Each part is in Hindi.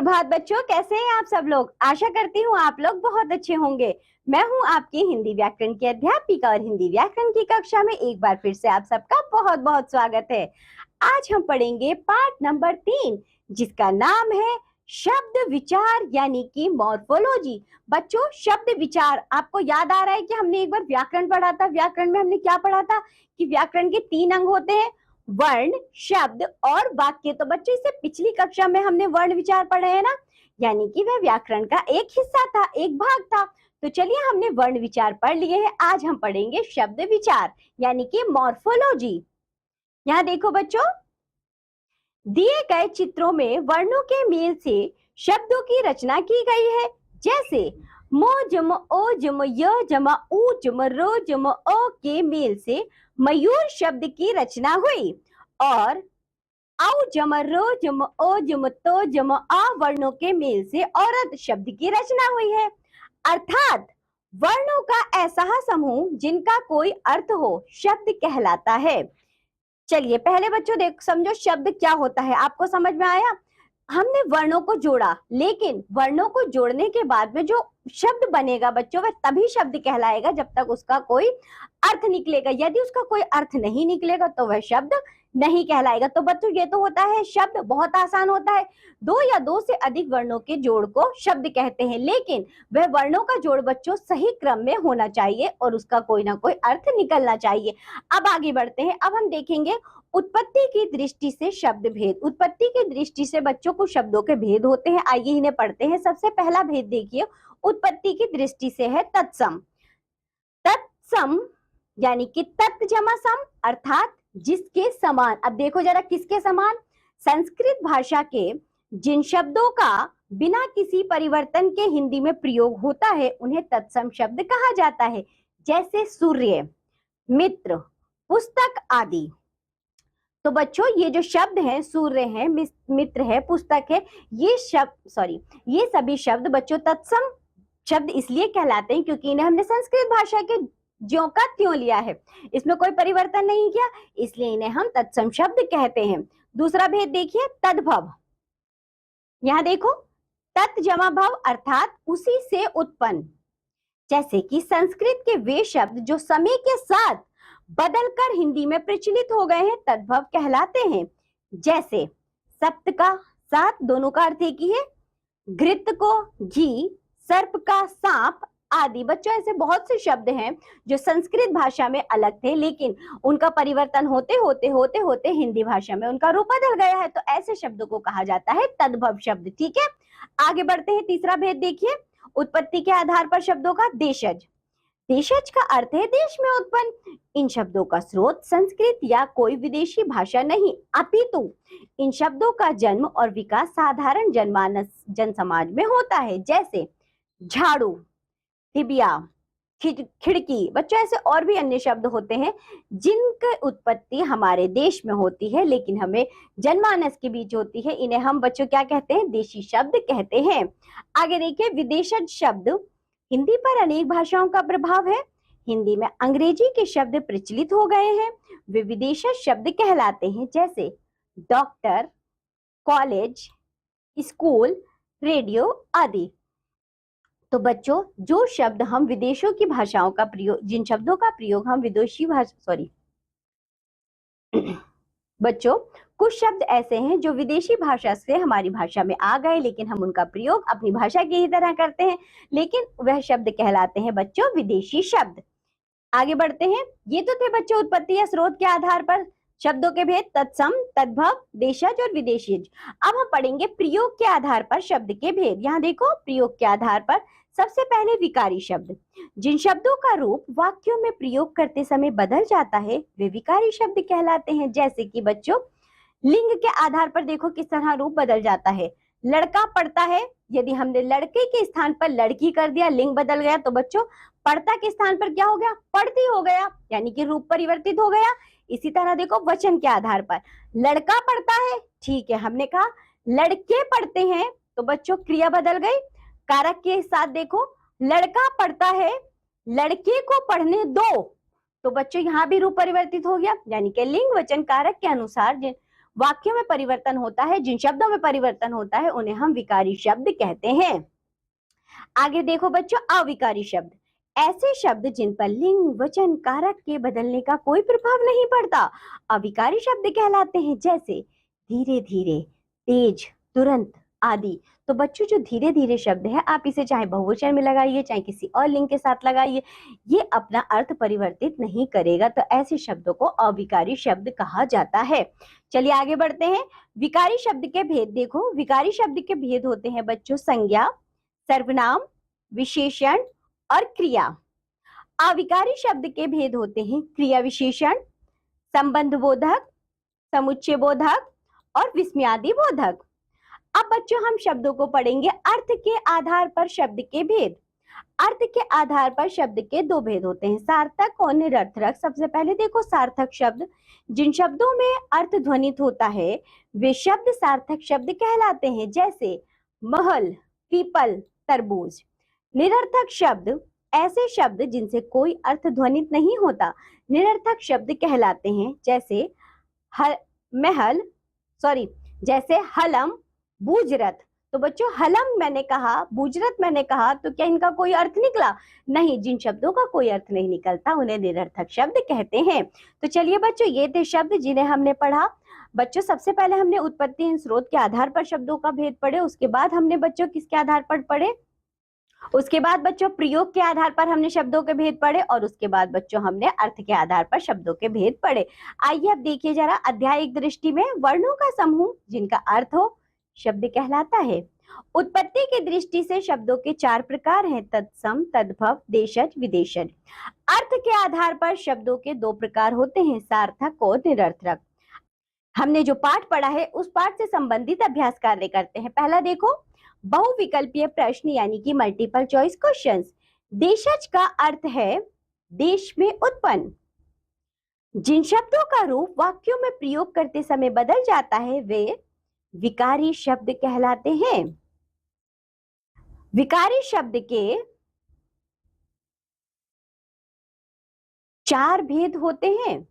सुप्रभात बच्चों, कैसे हैं आप सब लोग। आशा करती हूँ आप लोग बहुत अच्छे होंगे। मैं हूँ आपकी हिंदी व्याकरण की अध्यापिका और हिंदी व्याकरण की कक्षा में एक बार फिर से आप सबका बहुत बहुत स्वागत है। आज हम पढ़ेंगे पाठ नंबर 3 जिसका नाम है शब्द विचार यानी कि मॉर्फोलॉजी। बच्चों, शब्द विचार आपको याद आ रहा है कि हमने एक बार व्याकरण पढ़ा था। व्याकरण में हमने क्या पढ़ा था कि व्याकरण के 3 अंग होते हैं, वर्ण, शब्द और वाक्य। तो बच्चों, इससे पिछली कक्षा में हमने वर्ण विचार पढ़े हैं ना, यानी कि वह व्याकरण का एक हिस्सा था, एक भाग था। तो चलिए, हमने वर्ण विचार पढ़ लिए हैं। आज हम पढ़ेंगे शब्द विचार यानी कि मॉर्फोलॉजी। यहाँ देखो बच्चों, दिए गए चित्रों में वर्णों के मेल से शब्दों की रचना की गई है। जैसे मो जम ओ जम य जम ऊ जम रो जम ओ के मेल से मयूर शब्द की रचना हुई और औ जम रो जम ओ जम तो जम आ वर्णों के मेल से औरत शब्द की रचना हुई है। अर्थात वर्णों का ऐसा समूह जिनका कोई अर्थ हो शब्द कहलाता है। चलिए पहले बच्चों देख समझो शब्द क्या होता है। आपको समझ में आया? हमने वर्णों को जोड़ा, लेकिन वर्णों को जोड़ने के बाद में जो शब्द बनेगा बच्चों, वह तभी शब्द कहलाएगा जब तक उसका कोई अर्थ निकलेगा। यदि उसका कोई अर्थ नहीं निकलेगा तो वह शब्द नहीं कहलाएगा। तो बच्चों, ये तो होता है शब्द, बहुत आसान होता है। दो या दो से अधिक वर्णों के जोड़ को शब्द कहते हैं, लेकिन वह वर्णों का जोड़ बच्चों सही क्रम में होना चाहिए और उसका कोई ना कोई अर्थ निकलना चाहिए। अब आगे बढ़ते हैं। अब हम देखेंगे उत्पत्ति की दृष्टि से शब्द भेद। उत्पत्ति की दृष्टि से बच्चों कुछ शब्दों के भेद होते हैं, आइए इन्हें पढ़ते हैं। सबसे पहला भेद देखिए, उत्पत्ति की दृष्टि से है तत्सम। तत्सम यानी कि तत् जमा सम, अर्थात जिसके समान। अब देखो जरा, किसके समान? संस्कृत भाषा के जिन शब्दों का बिना किसी परिवर्तन के हिंदी में प्रयोग होता है उन्हें तत्सम शब्द कहा जाता है। जैसे सूर्य, मित्र, पुस्तक आदि। तो बच्चों, ये जो शब्द हैं, सूर्य है, मित्र है, पुस्तक है, ये सभी शब्द बच्चों तत्सम शब्द इसलिए कहलाते हैं क्योंकि इन्हें हमने संस्कृत भाषा के ज्यों का त्यों लिया है, इसमें कोई परिवर्तन नहीं किया, इसलिए इन्हें हम तत्सम शब्द कहते हैं। दूसरा भेद देखिए, तद्भव। यहां देखो, तत् जमा भव अर्थात उसी से उत्पन्न। जैसे कि संस्कृत के वे शब्द जो समय के साथ बदलकर हिंदी में प्रचलित हो गए हैं तद्भव कहलाते हैं। जैसे सप्त का सात, दोनों का अर्थ एक ही है। घृत को घी, सर्प का सांप आदि। बच्चों, ऐसे बहुत से शब्द हैं जो संस्कृत भाषा में अलग थे, लेकिन उनका परिवर्तन होते होते होते होते हिंदी भाषा में उनका रूप बदल गया है। तो ऐसे शब्दों को कहा जाता है तद्भव शब्द। ठीक है, आगे बढ़ते हैं। तीसरा भेद देखिए, उत्पत्ति के आधार पर शब्दों का देशज। देशज का अर्थ है देश में उत्पन्न। इन शब्दों का स्रोत संस्कृत या कोई विदेशी भाषा नहीं, अपितु इन शब्दों का जन्म और विकास साधारण जनमानस जन समाज में होता है। जैसे झाड़ू, टिबिया, खिड़की। बच्चों, ऐसे और भी अन्य शब्द होते हैं जिनकी उत्पत्ति हमारे देश में होती है लेकिन हमें जनमानस के बीच होती है। इन्हें हम बच्चों क्या कहते हैं? देशी शब्द कहते हैं। आगे देखिए, विदेशज शब्द। हिंदी पर अनेक भाषाओं का प्रभाव है। हिंदी में अंग्रेजी के शब्द प्रचलित हो गए हैं, वे विदेशज शब्द कहलाते हैं। जैसे डॉक्टर, कॉलेज, स्कूल, रेडियो आदि। तो बच्चों, जो शब्द हम विदेशों की भाषाओं का प्रयोग, जिन शब्दों का प्रयोग हम विदेशी भाषा बच्चों, कुछ शब्द ऐसे हैं जो विदेशी भाषा से हमारी भाषा में आ गए, लेकिन हम उनका प्रयोग अपनी भाषा की ही तरह करते हैं, लेकिन वह शब्द कहलाते हैं बच्चों विदेशी शब्द। आगे बढ़ते हैं। ये तो थे बच्चों उत्पत्ति या स्रोत के आधार पर शब्दों के भेद, तत्सम, तद्भव, देशज और विदेशीज। अब हम पढ़ेंगे प्रयोग के आधार पर शब्द के भेद। यहाँ देखो, प्रयोग के आधार पर सबसे पहले विकारी शब्द। जिन शब्दों का रूप वाक्यों में प्रयोग करते समय बदल जाता है वे विकारी शब्द कहलाते हैं। जैसे कि बच्चों, लिंग के आधार पर देखो किस तरह रूप बदल जाता है। लड़का पढ़ता है, यदि हमने लड़के के स्थान पर लड़की कर दिया, लिंग बदल गया। तो बच्चों, पढ़ता के स्थान पर क्या हो गया? पढ़ती हो गया, यानी कि रूप परिवर्तित हो गया। इसी तरह देखो, वचन के आधार पर लड़का पढ़ता है, ठीक है, हमने कहा लड़के पढ़ते हैं, तो बच्चों क्रिया बदल गई। कारक के साथ देखो, लड़का पढ़ता है, लड़के को पढ़ने दो, तो बच्चों यहाँ भी रूप परिवर्तित हो गया, यानी कि लिंग वचन कारक के अनुसार वाक्यों में परिवर्तन होता है, जिन शब्दों में परिवर्तन होता है उन्हें हम विकारी शब्द कहते हैं। आगे देखो बच्चों, अविकारी शब्द, ऐसे शब्द जिन पर लिंग, वचन, कारक के बदलने का कोई प्रभाव नहीं पड़ता, अविकारी शब्द कहलाते हैं। जैसे धीरे धीरे, तेज, तुरंत आदि। तो बच्चों जो धीरे धीरे शब्द है, आप इसे चाहे बहुवचन में लगाइए, चाहे किसी और लिंग के साथ लगाइए, ये अपना अर्थ परिवर्तित नहीं करेगा, तो ऐसे शब्दों को अविकारी शब्द कहा जाता है। चलिए आगे बढ़ते हैं। विकारी शब्द के भेद देखो। विकारी शब्द के भेद होते हैं बच्चों संज्ञा, सर्वनाम, विशेषण और क्रिया। अविकारी शब्द के भेद होते हैं क्रिया विशेषण, संबंध बोधक, समुच्चय बोधक और विस्मयादि बोधक। अब बच्चों हम शब्दों को पढ़ेंगे अर्थ के आधार पर शब्द के भेद। अर्थ के आधार पर शब्द के दो भेद होते हैं, सार्थक और निरर्थक। सबसे पहले देखो सार्थक शब्द, जिन शब्दों में अर्थ ध्वनित होता है वे शब्द सार्थक शब्द कहलाते हैं। जैसे महल, पीपल, तरबूज। निरर्थक शब्द, ऐसे शब्द जिनसे कोई अर्थ ध्वनित नहीं होता, निरर्थक शब्द कहलाते हैं। जैसे जैसे हलम, बूजरत। तो बच्चों हलम मैंने कहा, बूजरत मैंने कहा, तो क्या इनका कोई अर्थ निकला? नहीं, जिन शब्दों का कोई अर्थ नहीं निकलता उन्हें निरर्थक शब्द कहते हैं। तो चलिए बच्चों, ये थे शब्द जिन्हें हमने पढ़ा। बच्चों सबसे पहले हमने उत्पत्ति स्रोत के आधार पर शब्दों का भेद पढ़े, उसके बाद हमने बच्चों किसके आधार पर पढ़े, उसके बाद बच्चों प्रयोग के आधार पर हमने शब्दों के भेद पढ़े, और उसके बाद बच्चों हमने अर्थ के आधार पर शब्दों के भेद पढ़े। आइए अब देखिए जरा अध्याय एक दृष्टि में, वर्णों का समूह जिनका अर्थ हो शब्द कहलाता है। उत्पत्ति की दृष्टि से शब्दों के चार प्रकार हैं, तत्सम, तद्भव, देशज, विदेशज। अर्थ के आधार पर शब्दों के दो प्रकार होते हैं, सार्थक और निरर्थक। हमने जो पाठ पढ़ा है उस पाठ से संबंधित अभ्यास कार्य करते हैं। पहला देखो, बहुविकल्पीय प्रश्न यानी कि मल्टीपल चॉइस क्वेश्चंस। देशज का अर्थ है देश में उत्पन्न। जिन शब्दों का रूप वाक्यों में प्रयोग करते समय बदल जाता है वे विकारी शब्द कहलाते हैं। विकारी शब्द के चार भेद होते हैं,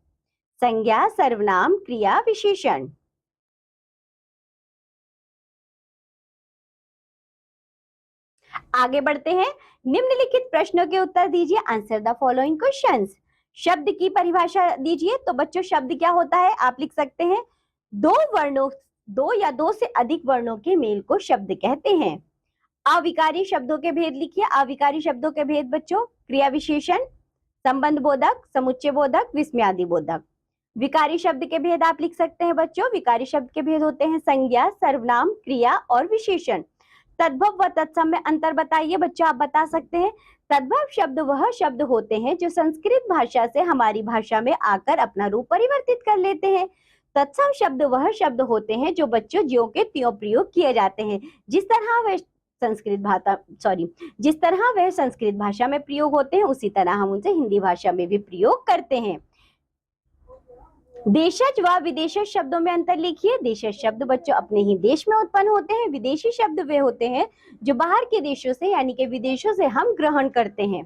संज्ञा, सर्वनाम, क्रिया, विशेषण। आगे बढ़ते हैं, निम्नलिखित प्रश्नों के उत्तर दीजिए, आंसर द फॉलोइंग क्वेश्चंस। शब्द की परिभाषा दीजिए। तो बच्चों शब्द क्या होता है, आप लिख सकते हैं दो या दो से अधिक वर्णों के मेल को शब्द कहते हैं। अविकारी शब्दों के भेद लिखिए। अविकारी शब्दों के भेद बच्चों क्रिया विशेषण, संबंध बोधक, समुच्चय बोधक, विस्मयादि बोधक। विकारी शब्द के भेद आप लिख सकते हैं बच्चों, विकारी शब्द के भेद होते हैं संज्ञा, सर्वनाम, क्रिया और विशेषण। तद्भव व तत्सम में अंतर बताइए बच्चों, आप बता सकते हैं। तद्भव शब्द वह शब्द होते हैं जो संस्कृत भाषा से हमारी भाषा में आकर अपना रूप परिवर्तित कर लेते हैं। तत्सम शब्द वह शब्द होते हैं जो बच्चों ज्यों के त्यों प्रयोग किए जाते हैं, जिस तरह वह संस्कृत भाषा में प्रयोग होते हैं उसी तरह हम उनसे हिंदी भाषा में भी प्रयोग करते हैं। देशज व विदेशज शब्दों में अंतर लिखिए। देशज शब्द बच्चों अपने ही देश में उत्पन्न होते हैं, विदेशी शब्द वे होते हैं जो बाहर के देशों से यानी कि विदेशों से हम ग्रहण करते हैं।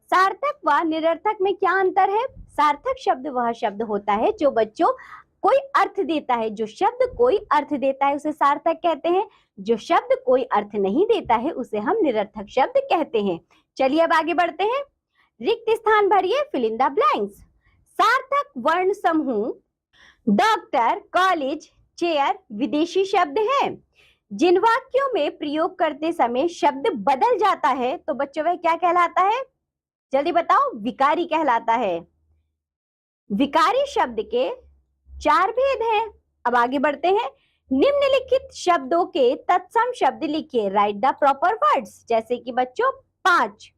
सार्थक व निरर्थक में क्या अंतर है? सार्थक शब्द वह शब्द होता है जो बच्चों कोई अर्थ देता है, जो शब्द कोई अर्थ देता है उसे सार्थक कहते हैं, जो शब्द कोई अर्थ नहीं देता है उसे हम निरर्थक शब्द कहते हैं। चलिए अब आगे बढ़ते हैं, रिक्त स्थान भरिए, फिल इन द ब्लैंक्स। सार्थक वर्ण समूह डॉक्टर, कॉलेज, चेयर विदेशी शब्द हैं। जिन वाक्यों में प्रयोग करते समय शब्द बदल जाता है तो बच्चों वह क्या कहलाता है? जल्दी बताओ, विकारी कहलाता है। विकारी शब्द के चार भेद हैं। अब आगे बढ़ते हैं, निम्नलिखित शब्दों के तत्सम शब्द लिखिए, राइट द प्रॉपर वर्ड्स। जैसे कि बच्चों 5,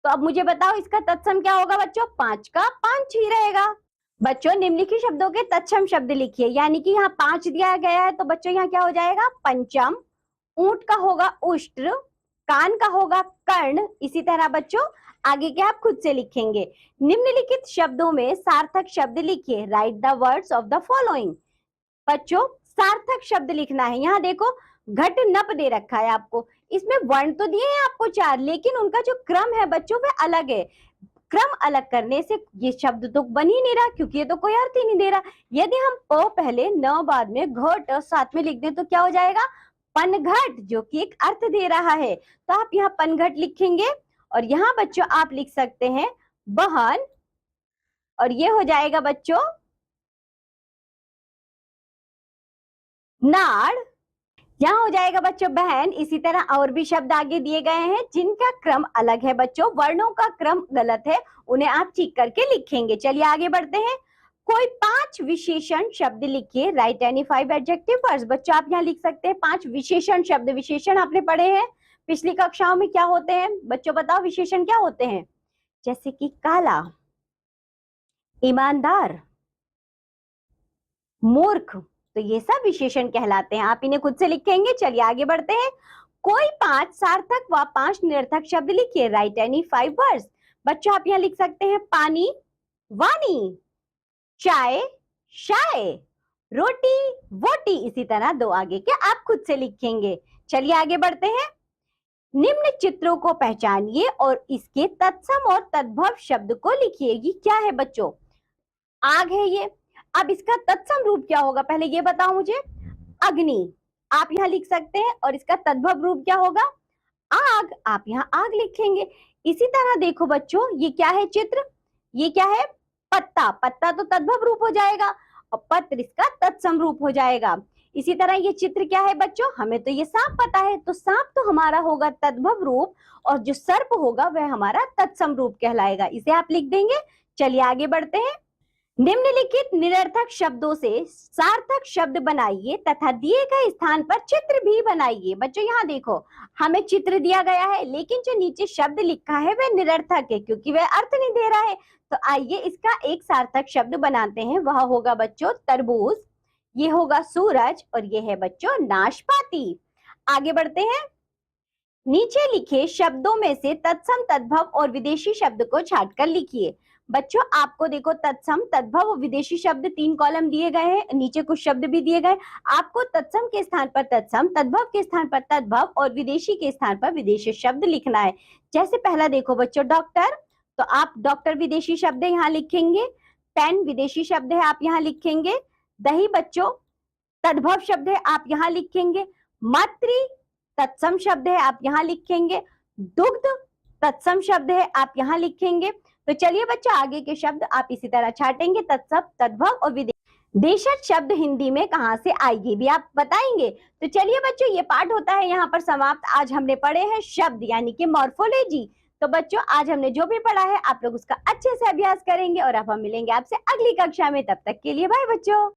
तो अब मुझे बताओ इसका तत्सम क्या होगा बच्चों? 5 का 5 ही रहेगा। बच्चों निम्नलिखित शब्दों के तत्सम शब्द लिखिए, यानी कि यहाँ 5 दिया गया है तो बच्चों यहाँ क्या हो जाएगा? पंचम। ऊंट का होगा उष्ट्र, कान का होगा कर्ण। इसी तरह बच्चों आगे के आप खुद से लिखेंगे। निम्नलिखित शब्दों में सार्थक शब्द लिखिए, right the words of the following. बच्चों सार्थक शब्द लिखना है। यहाँ देखो घट नप दे रखा है आपको, इसमें वर्ण तो दिए हैं आपको 4, लेकिन उनका जो क्रम है बच्चों वह अलग है। क्रम अलग करने से ये शब्द तो बन ही नहीं रहा, क्योंकि ये तो कोई अर्थ ही नहीं दे रहा। यदि हम प पहले न बाद में घट साथ में लिख दें तो क्या हो जाएगा, पनघट, जो कि एक अर्थ दे रहा है। तो आप यहाँ पनघट लिखेंगे और यहाँ बच्चों आप लिख सकते हैं बहन, और ये हो जाएगा बच्चों नाड़, यहाँ हो जाएगा बच्चों बहन। इसी तरह और भी शब्द आगे दिए गए हैं जिनका क्रम अलग है बच्चों, वर्णों का क्रम गलत है, उन्हें आप ठीक करके लिखेंगे। चलिए आगे बढ़ते हैं। कोई 5 विशेषण शब्द लिखिए, राइट एनी 5 एडजेक्टिव वर्ड्स। बच्चों आप यहाँ लिख सकते हैं 5 विशेषण शब्द। विशेषण आपने पढ़े हैं पिछली कक्षाओं में, क्या होते हैं बच्चों बताओ, विशेषण क्या होते हैं? जैसे कि काला, ईमानदार, मूर्ख, तो ये सब विशेषण कहलाते हैं। आप इन्हें खुद से लिखेंगे। चलिए आगे बढ़ते हैं। कोई 5 सार्थक व 5 निरर्थक शब्द लिखिए, राइट एनी 5 वर्ड्स। बच्चों आप यहाँ लिख सकते हैं पानी, वानी, चाय, शाय, रोटी, वोटी। इसी तरह 2 आगे के आप खुद से लिखेंगे। चलिए आगे बढ़ते हैं। निम्न चित्रों को पहचानिए और इसके तत्सम और तद्भव शब्द को लिखिए। ये क्या है बच्चों? आग है ये। अब इसका तत्सम रूप क्या होगा पहले ये बताओ मुझे। अग्नि आप यहाँ लिख सकते हैं, और इसका तद्भव रूप क्या होगा? आग। आप यहाँ आग लिखेंगे। इसी तरह देखो बच्चों, ये क्या है चित्र, ये क्या है पत्ता। पत्ता तो तद्भव रूप हो जाएगा और पत्र इसका तत्सम रूप हो जाएगा। इसी तरह ये चित्र क्या है बच्चों, हमें तो ये सांप पता है, तो सांप तो हमारा होगा तद्भव रूप, और जो सर्प होगा वह हमारा तत्सम रूप कहलाएगा। इसे आप लिख देंगे। चलिए आगे बढ़ते हैं। निम्नलिखित निरर्थक शब्दों से सार्थक शब्द बनाइए तथा दिए गए स्थान पर चित्र भी बनाइए। बच्चों यहाँ देखो, हमें चित्र दिया गया है, लेकिन जो नीचे शब्द लिखा है वह निरर्थक है, क्योंकि वह अर्थ नहीं दे रहा है। तो आइए इसका एक सार्थक शब्द बनाते हैं। वह होगा बच्चों तरबूज, ये होगा सूरज, और ये है बच्चों नाशपाती। आगे बढ़ते हैं। नीचे लिखे शब्दों में से तत्सम, तद्भव और विदेशी शब्द को छांटकर लिखिए। बच्चों आपको देखो तत्सम, तद्भव और विदेशी शब्द 3 कॉलम दिए गए हैं, नीचे कुछ शब्द भी दिए गए। आपको तत्सम के स्थान पर तत्सम, तद्भव के स्थान पर तद्भव और विदेशी के स्थान पर विदेशी शब्द लिखना है। जैसे पहला देखो बच्चों डॉक्टर, तो आप डॉक्टर विदेशी शब्द यहाँ लिखेंगे। पेन विदेशी शब्द है, आप यहाँ लिखेंगे। दही बच्चों तद्भव शब्द है, आप यहाँ लिखेंगे। मातृ तत्सम शब्द है, आप यहाँ लिखेंगे। दुग्ध तत्सम शब्द है, आप यहाँ लिखेंगे। तो चलिए बच्चों आगे के शब्द आप इसी तरह छाटेंगे, तत्सम, तद्भव और विदेशी। देशज शब्द हिंदी में कहाँ से आए ये भी आप बताएंगे। तो चलिए बच्चों ये पाठ होता है यहाँ पर समाप्त। आज हमने पढ़े हैं शब्द यानी कि मॉर्फोलॉजी। तो बच्चों आज हमने जो भी पढ़ा है आप लोग उसका अच्छे से अभ्यास करेंगे, और अब हम मिलेंगे आपसे अगली कक्षा में। तब तक के लिए बाय बच्चों।